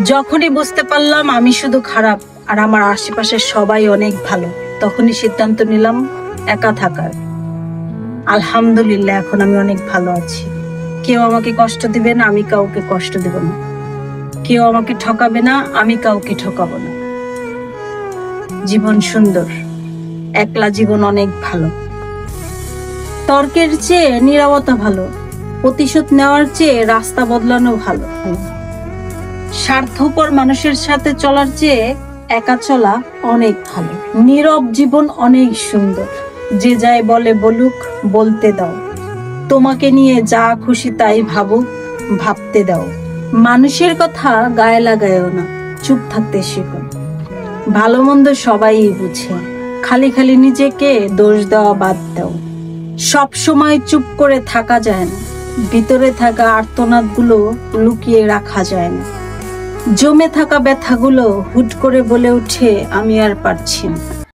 যখনই বুঝতে পারলাম আমি শুধু খারাপ আর আমার আশেপাশের সবাই অনেক ভালো, তখনই সিদ্ধান্ত নিলাম একা থাকার। আলহামদুলিল্লাহ, এখন আমি অনেক ভালো আছি। কেউ আমাকে কষ্ট দিবে না, আমি কাউকে কষ্ট দেব না। কেউ আমাকে ঠকাবে না, আমি কাউকে ঠকাবো না। জীবন সুন্দর, একলা জীবন অনেক ভালো। তর্কের চেয়ে নীরবতা ভালো, প্রতিশোধ নেওয়ার চেয়ে রাস্তা বদলানো ভালো। স্বার্থপর মানুষের সাথে চলার চেয়ে একা চলা অনেক ভালো। নীরব জীবন অনেক সুন্দর। যে যাই বলে বলুক, বলতে দাও। তোমাকে নিয়ে যা খুশি তাই ভাবুক, ভাবতে দাও। মানুষের কথা গায়ে লাগায়ও না, চুপ থাকতে শেখো। ভালো মন্দ সবাই বুঝে, খালি খালি নিজেকে দোষ দেওয়া বাদ দাও। সব সময় চুপ করে থাকা যায় না, ভিতরে থাকা আর্তনাদগুলো লুকিয়ে রাখা যায় না। জমে থাকা ব্যথাগুলো হুট করে বলে উঠে আমি আর পারছি না।